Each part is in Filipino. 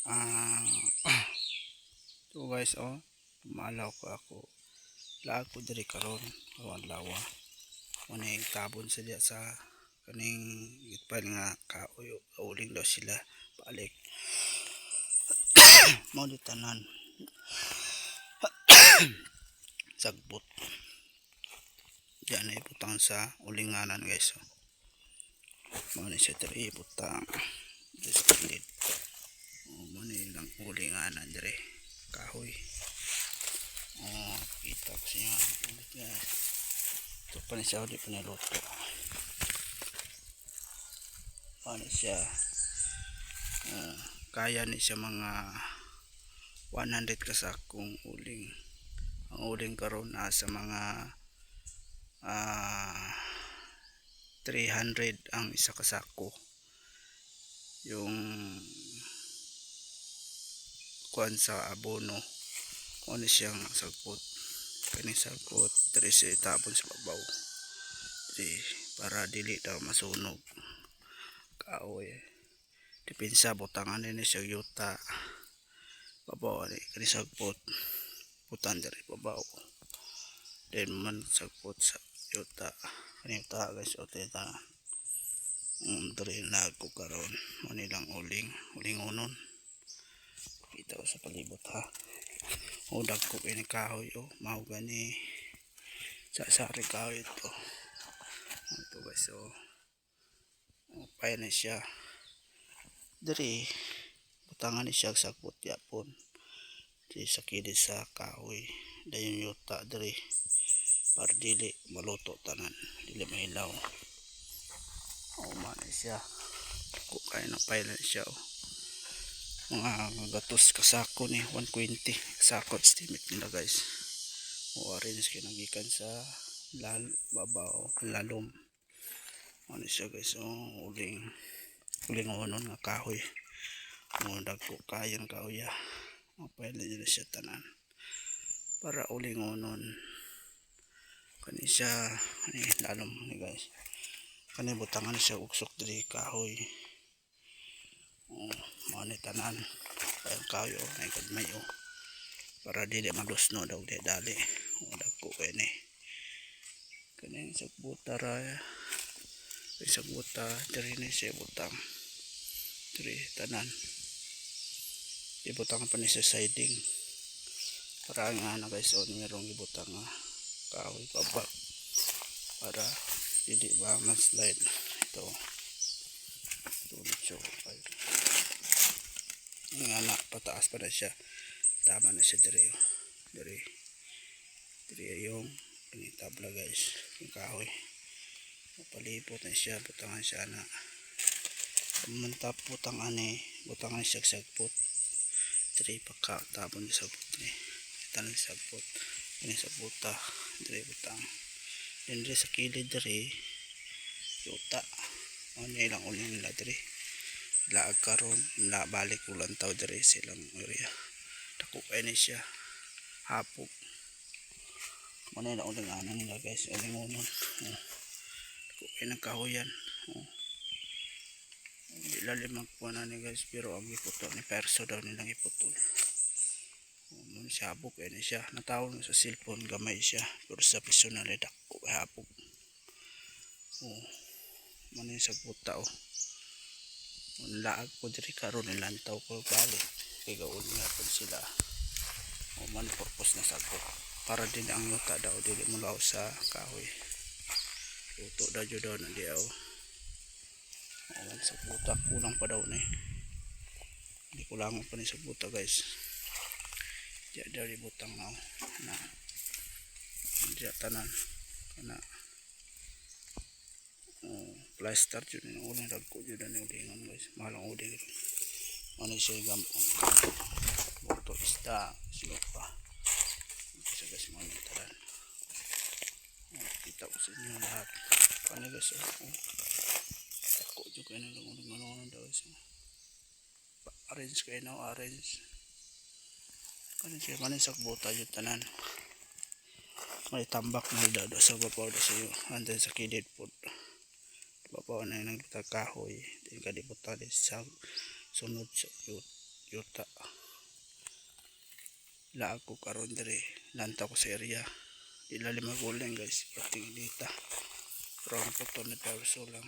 Ah, so guys, malaw ko ako. Laag ko diri karon, karon lawa. Uning tabon sa diya sa kaning gitpan nga kauyo, kauling daw sila balik. Mo di tanan sagbot. Diyan na iputang sa ulinganan guys. Mo ni siya diri iputang diri sa kilid. Mo ni lang ulinganan diri kahoy. Kita ko siya ulit guys. Ito pa ni siya, di pa niluto. Ano siya, kaya ni siya mga 100 kasakong uling. Ang uling karon sa mga 300 ang isa kasako. Yung kuan sa abono, ano siyang sagpot. Kani sagpot, diri siya itapon sa babaw. Para dili daw masunog. Kaoy. Dipinsa butangan ni siya yuta. Babaw ni kani sagpot. Putan diri babaw. Then man sagpot sa yuta. Kani yuta guys, yuta. Diri na ko karon. Mo nilang ulingonon. Kita ko sa palibot ha. Udag ko kini kahoy mao gani sa sari kahoy ito. Ito guys, pay na siya. Diri butangan ni siya sagpot yapon. Di sa kilid sa kahoy. Dayon yuta diri para dili maluto tanan, dili mahilaw. Man siya. Kukay na pay na siya mga gatos kasako ni 120 kasako estimate nila guys. Orange kinagikan sa lalom. Ano siya guys, ulingonon nga kahoy. Dagko kayan kahoy ya. Mapay na siya tanan para ulingonon. Kani siya ni lalom ni guys. Kani butangan siya uksok diri kahoy. Mao ni tanan kayang kahoy ay kadmay para dili maglusno daw dali. Dagko kay ni kani sa butara sa buta diri ni siya butang diri tanan. Ibutang pa ni sa siding para nga na guys, merong ibutang kahoy pabak para hindi ba slide ito tulad siya nga na pataas pa na siya, tama na siya diri yung tabla guys, yung kahoy palipot na siya, butangan siya na mantap butangan butangan siya sagpot diri pagkatapon sa sagpot ni tanan sagpot ini sa buta diri butang din diri sa kilid diri yuta ano ilang uling nila diri laag karon na balik ulan taw diri silang area dako kay ni siya hapog ano ilang uling ana nila guys, ulingonon dako kay nagkahoyan ilalim magpuan na ni guys, pero ang iputol ni perso daw nilang iputol. Siya hapog kaya ni siya natawag sa cellphone gamay siya, pero sa personal dako kay hapog. Mano sa buta laag ko diri karon nilantaw ko balik kay gaul nga pud sila. Man purpose na sagpot para din ang yuta daw dili mulaw sa kahoy. Luto daw jud daw na diaw. Sa buta kulang pa daw ni. Hindi kulangan pa ni sa buta guys. Diya dari butang na diya tanan kana plaster jud ni uling dagko jud ni ulingon guys, mahalang uling ano siya gampong buto isda sipa isa guys mo ni tanan. Kita ko sa inyo lahat kani guys dagko jud kay nang uling daw guys. Orange kay na orange kani siya manin sa buta jud tanan. May tambak na dado sa babaw da sa iyo andan sa kilid pod babaw na nang kahoy din kadipot sa sunod sa yuta. Laag ko karon diri, lanta ko sa area. Ilalim maguling guys, pating dita. Pero ang puto na tawso lang.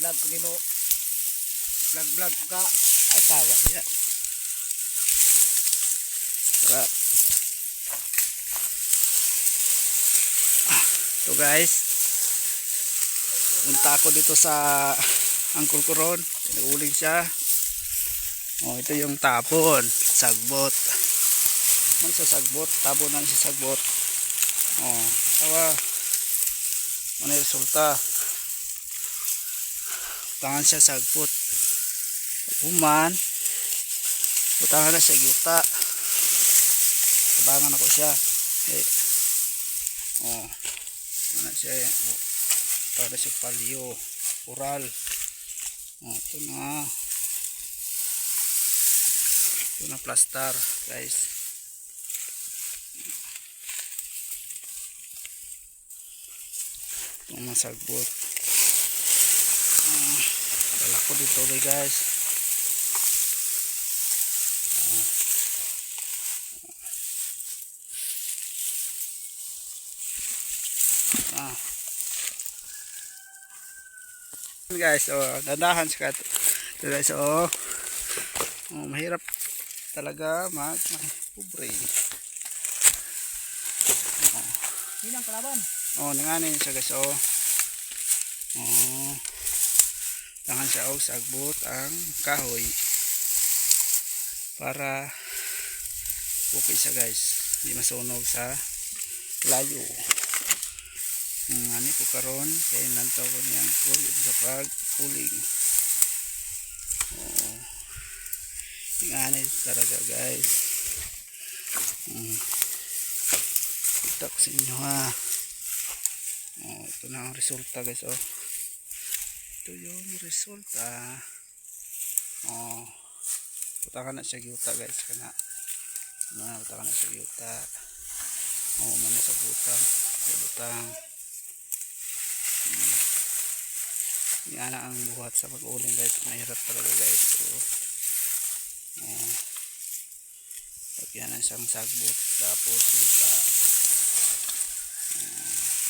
Vlog ko nimo. Vlog ka. Asawa niya. Sarap. So guys, punta ako dito sa Angkol Coron. Pinuuling siya. Oh, ito yung tapon, sagbot. Man sa sagbot, tapon lang sa sagbot. Oh, tawa. Ano yung resulta? Tangan siya sagbot. Uman, butangan na sa yuta. Sabangan ako siya. Eh. Oh. Ano siya? Oh. Para siya palyo, oral. Oh, ito na. Ito na plaster, guys. Ito ang masagbot. Dala ko dito guys. Guys, dadahan sa ito guys. Mahirap talaga pobre. Hinang kalaban. Nanganin siya guys. Tangan siya sagbot ang kahoy para okay siya guys, hindi masunog sa layo. Ano ko karon kaya nantaw ko niyan ko sa pagpuling. Ingani talaga guys. Itak sa inyo ha. Ito na ang resulta guys. Ito yung resulta. Butakan na siya yuta guys. Butakan na siya yuta. Mana sa butang. Butang. Yan ang buhat sa pag-uling guys. Mahirap talaga guys. Lagyan na siyang sagbot. Tapos yuta.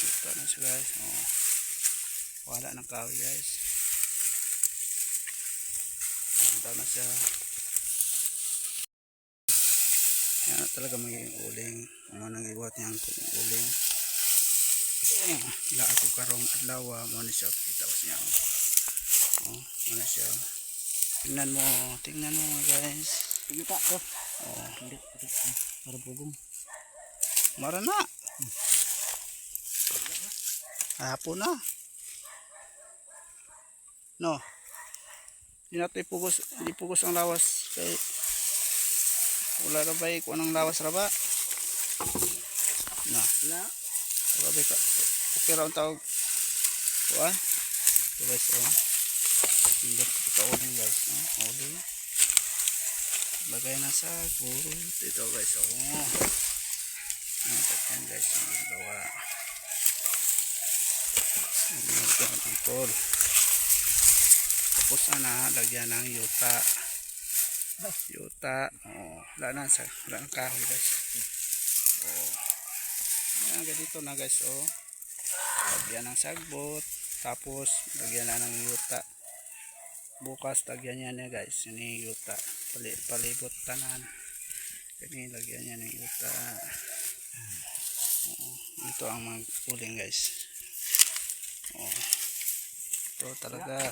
Yuta na siya guys. Wala ng kahoy guys. Punta na siya. Yan talaga magiging uling. Ano nang ibuhat niya ang uling. Ila ako karong adlaw mo na siya. Kita ko siya. Ano siya. Tingnan mo guys. Yuta to. Hindi. Para pugong. Mara na. Hapon na. No. Hindi natin ipugos ang lawas kay wala na ba kung anong lawas na ba? Na. Wala. Wala ba ka? Okay raw ang tawag. Kuan? Ito guys, hindi ko uling guys. Uling. Lagay na sa gut. Ito guys, Yan guys, ang gawa. Ito ang tangkol. Tapos lagyan ng yuta. Wala ng kahoy guys. Yan ganito na guys. Lagyan ng sagbot. Tapos lagyan na ng yuta. Bukas lagyan niya guys. Ini yuta. Palibot tanan. Ini lagyan niya ng yuta. Ito ang mag-uling guys. Ito talaga.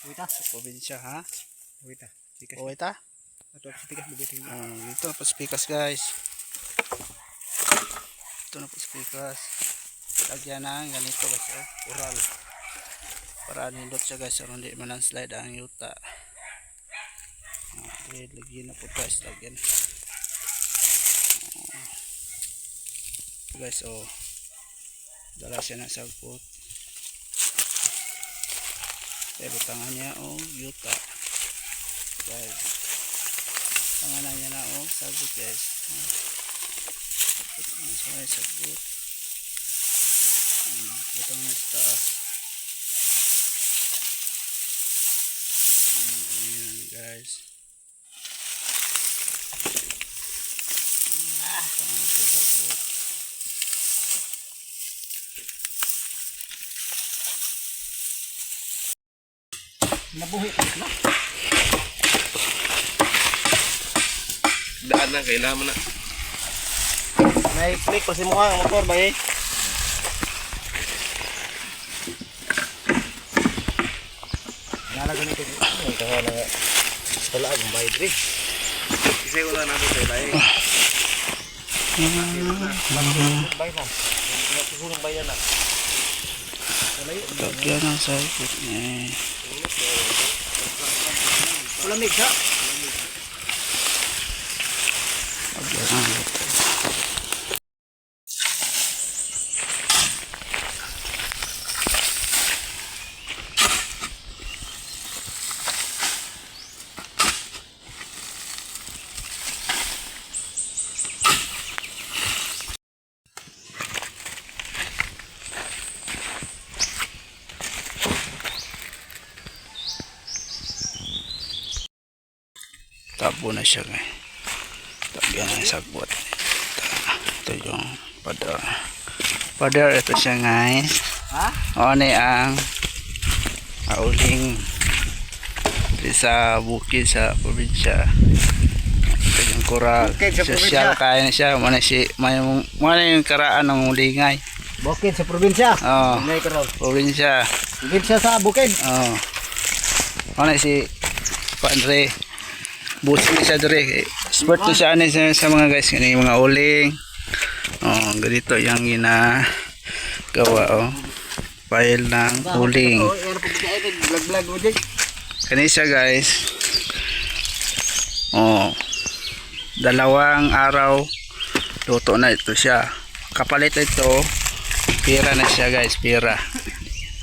Wita. Sa probinsya ha. Wita. Wita? Ato spikas bibitin. Dito na po spikas guys. Ito na po spikas. Lagyan ng ganito guys. Ural. Para nindot siya guys. Hindi man-slide ang yuta. Lagyan na po guys. Lagyan. Guys, oh. Dala siya ng sagpot. Pero tangan niya, oh, yuta. Guys. Tanganan niya na, oh, sagpot guys. Sagpot naman siya, sagpot. Butang na sa taas. Ayan guys. Tangan na siya sagpot. Nabuhi pa na. Daan na, kailangan mo na. May click pa si mukha ang motor ba eh. Nalaga nito. Ay, kahala nga. Wala akong bayad rin. Kasi ko na natin sa ilay. Bayad na. Nagsusunong bayad na. Lagyan ng sagpot niya. Wala mix ha? Lagyan ng luto. Tabo na siya guys. Lagyan ng sagpot. Ito yung pader. Pader ito siya guys. Ha? O ni ang auling sa bukid sa probinsya. Ito yung koral. Bukid sa Social probinsya. kaya na siya. Mana yung karaan ng ulingay. Bukid sa probinsya. Oo. Ngay ko raw. Probinsya. Probinsya sa bukid. Oo. Ano si Padre busi siya dire. Expert to siya sa mga guys, yung mga uling. Oh, ganito yung ginagawa oh. File ng uling. Vlog mo dyan. Kani siya guys. Oh. 2 araw luto na ito siya. Kapalit ito, pira na siya guys, pira.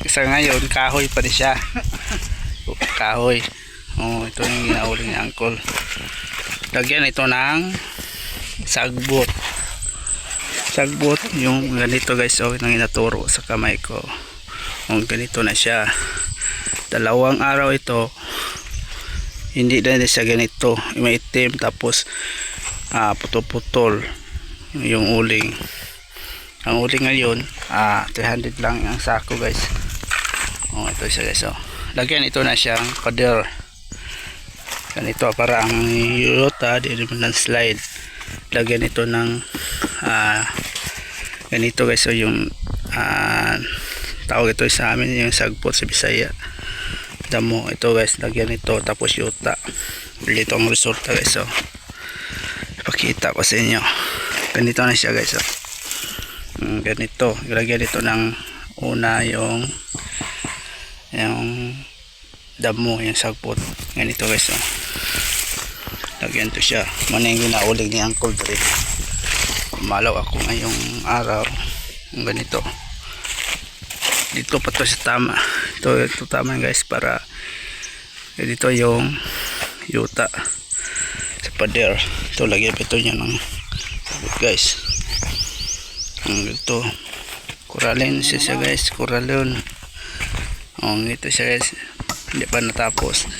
Kasi ngayon kahoy pa rin siya. Kahoy. Oh, ito yung ginauling ni Uncle. Lagyan ito ng sagbot. Sagbot yung ganito guys, oh, nang inaturo sa kamay ko. Oh, ganito na siya. 2 araw ito. Hindi na siya ganito. May itim tapos putol-putol yung uling. Ang uling ngayon, 300 lang ang sako guys. Oh, ito siya guys, oh. Lagyan ito na siyang pader. Ganito para ang yuta di naman slide. Lagyan ito ng ganito guys, so yung tawag ito sa amin yung sagpot sa Bisaya, damo. Ito guys, lagyan ito tapos yuta. Ito ang resulta guys, so ipakita ko sa inyo. Ganito na siya guys, so ganito. Lagyan ito ng una yung damo, yung sagpot. Ganito guys, oh. Lagyan to siya. Muna yung ginauling ni Uncle Dre. Malaw ako ngayong araw. Yung ganito. Dito pa to sa tama. Ito tama guys, para dito yung yuta sa pader. Ito lagyan pa ito niya ng sabot guys. Ito koralin siya guys, koralin. Ito siya guys, hindi pa natapos.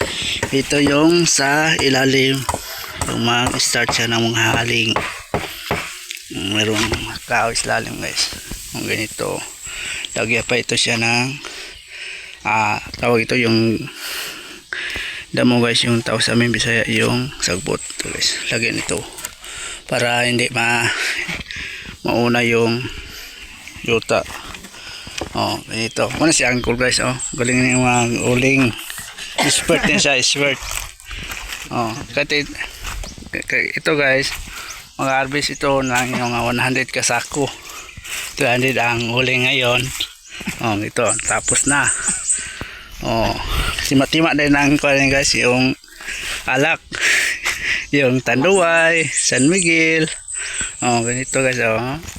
Ito yung sa ilalim, yung mag-start siya ng mga haling. Mayroong kahoy sa lalim guys. Ganito. Lagyan pa ito siya ng tawag ito yung damo guys, yung tawag sa amin Bisaya yung sagbot. Ito guys, lagyan ito para hindi mauna yung yuta. Ganito. Muna si Uncle guys, galing na yung mga uling. Expert din siya, expert. Kasi ito guys, mag-harvest ito ng yung 100 kasako. 200 ang uling ngayon. Ito, tapos na. Sima-tima din ang guys, yung alak. Yung Tanduay, San Miguel. Ganito guys,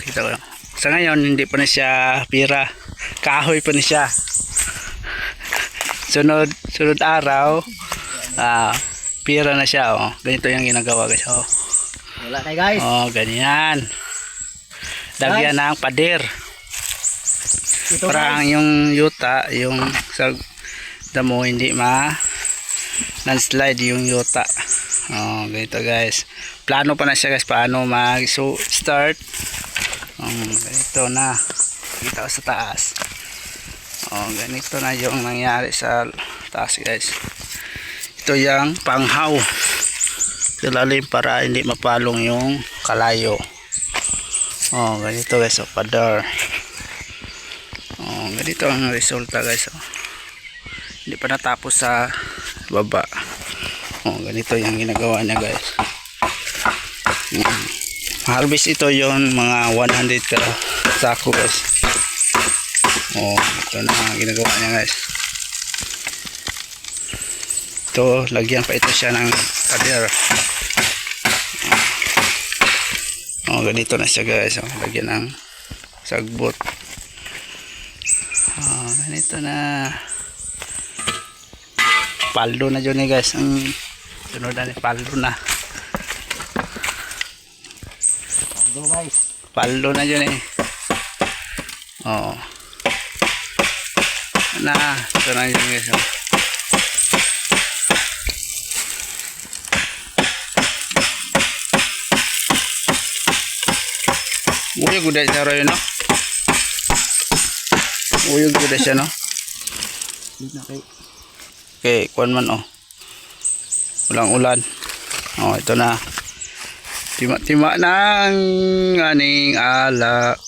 kita ko. Sa ngayon, hindi pa na siya pira. Kahoy pa na siya. Sunod araw, pira na siya. Oh. Ganito yung ginagawa guys. Oh. Wala tayo guys. Oh, ganyan. Lagyan ng pader. Ito Para guys. yung yuta, yung sa damo hindi landslide yung yuta. Oh, ganito guys. Plano pa na siya guys paano start. Ganito na. Kita ko sa taas. Oh, ganito na yung nangyari sa taas guys. Ito yung panghaw. Ilalim para hindi mapalong yung kalayo. Oh, ganito guys, pader. Oh, ganito ang resulta guys. Oh. Hindi pa natapos sa baba. Oh, ganito yung ginagawa niya guys. Harvest ito yon mga 100 ka sako guys. Oh, ito na ang ginagawa niya guys. Ito, lagyan pa ito siya ng pader. Oh, ganito na siya guys. Oh, lagyan ng sagbot. Oh, ganito na. Paldo na dyan eh guys. Ang sunod na paldo na. Ito guys. Paldo na dyan eh. Oh. Ito na dyan guys. Oh. Uyog udah siya rin, no? Uyog udah siya, no? Okay, kuwan man, oh. Walang ulan. Oh, ito na. Tima-tima ng aning ala.